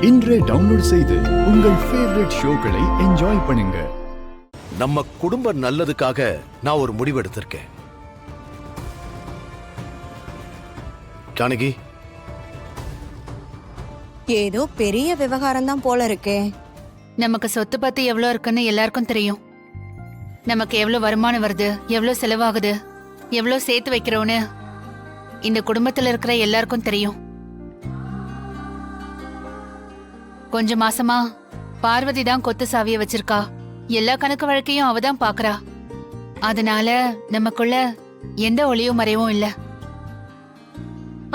இன்றே டவுன்லோட் செய்து உங்கள் ஃபேவரட் ஷோக்களை என்ஜாய் பண்ணுங்க. நம்ம குடும்ப நல்லதுக்காக நான் ஒரு முடிவு எடுத்திருக்கேன். ஜானகி, ஏதோ பெரிய விவகாரம் தான் போல இருக்கே. நமக்கு சொத்து பத்தி எவ்வளவு இருக்குன்னு எல்லாருக்கும் தெரியும். நமக்கு எவ்வளவு வருமானம் வருது, எவ்வளவு செலவாகுது, எவ்வளவு சேர்த்து வைக்கிறோன்னு இந்த குடும்பத்துல இருக்கிற எல்லாருக்கும் தெரியும். கொஞ்ச மாசமா பார்வதி தான் கொத்து சாவிய வச்சிருக்கா. எல்லா கணக்கு வழக்கையும் அவதான் பாக்குறா. அதனால நமக்குள்ள எந்த ஒளியும் மறைவும் இல்ல.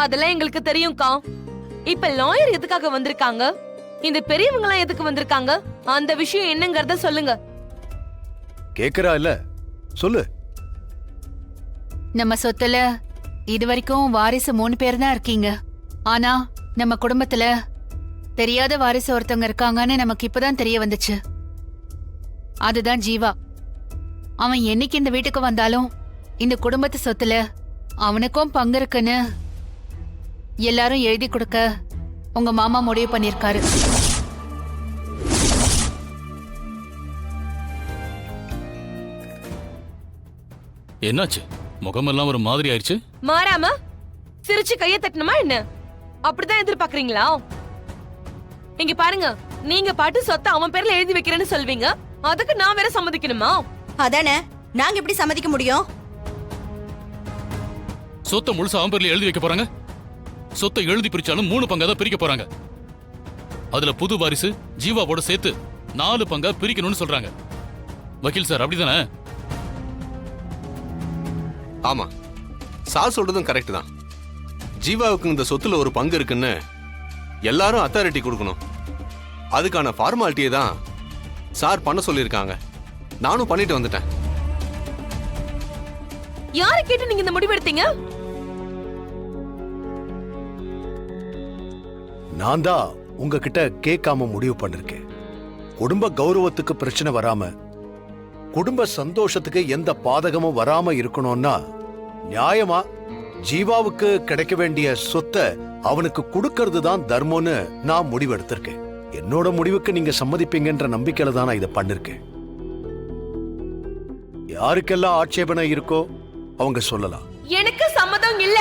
அதெல்லாம் எங்களுக்கு தெரியும்க்கா. இப்ப லாயர் எதுக்காக வந்திருக்காங்க, இந்த பெரியவங்க எல்லாம் எதுக்கு வந்திருக்காங்க, அந்த விஷயம் என்னங்கறத சொல்லுங்க. கேக்குறா இல்ல, சொல்லு. நம்ம சொத்துல இது வரைக்கும் வாரிசு 3 பேர் தான் இருக்கீங்க. ஆனா நம்ம குடும்பத்துல தெரியாத வாரிசு ஒருத்தவங்க இருக்காங்கன்னு நமக்கு இப்பதான் தெரிய வந்துச்சு. அதுதான் ஜீவா. அவன் என்னைக்கு இந்த வீட்டுக்கு வந்தாலும் இந்த குடும்பத்து சொத்துல அவனுக்கும் பங்கு இருக்குன்னு எல்லாரும் எழுதி கொடுக்க உங்க மாமா முடிவு பண்ணிருக்காரு. என்னாச்சு? முகமெல்லாம் ஒரு மாதிரி ஆயிடுச்சு. மாறாம சிரிச்சு கைய தட்டணுமா என்ன? அப்படிதான் எதிர்பார்க்கறீங்களா? இங்க பாருங்க, நீங்க பாட்டு சொத்தை அவன் பேர்ல எழுதி வைக்கிறேன்னு சொல்வீங்க, அதுக்கு நான் வேற சம்மதிக்கணுமா? அதானே, நாங்க எப்படி சம்மதிக்க முடியும்? சொத்தை முழுசா அவன் பேர்ல எழுதி வைக்க போறாங்க. சொத்தை எழுதி பிரிச்சாலும் 3 பங்கா தான் பிரிக்க போறாங்க. அதுல புது வாரிசு ஜீவாவோட சேர்த்து 4 பங்கா பிரிக்கணும்னு சொல்றாங்க. வக்கீல் சார், அப்படிதானே? ஆமா, சார் சொல்றதும் கரெக்ட் தான். ஜீவாவுக்கு இந்த சொத்துல ஒரு பங்கு இருக்குன்னு எல்லாரும் அத்தாரிட்டி கொடுக்கணும். அதுக்கான ஃபார்மாலிட்டியை தான் சார் பண்ண சொல்லியிருக்காங்க. நானும் பண்ணிட்டு வந்துட்டேன். யாரை கேட்டு நீங்க இந்த முடிவு எடுத்தீங்க? நான் தான் உங்ககிட்ட கேட்காம முடிவு பண்ணிருக்கேன். குடும்ப கௌரவத்துக்கு பிரச்சனை வராம, குடும்ப சந்தோஷத்துக்கு எந்த பாதகமும் வராம இருக்கணும்னா நியாயமா ஜீவாவுக்கு கிடைக்க வேண்டிய சொத்தை அவனுக்கு கொடுக்கறது தான் தர்மம்னு நான் முடிவு எடுத்திருக்கேன். என்னோட முடிவுக்கு நீங்க சம்மதிப்பீங்கன்ற நம்பிக்கையில தான் நான் இதை பண்ணிருக்கேன். யாருக்கெல்லாம் ஆட்சேபனை இருக்கோ அவங்க சொல்லலாம். எனக்கு சம்மதம் இல்ல.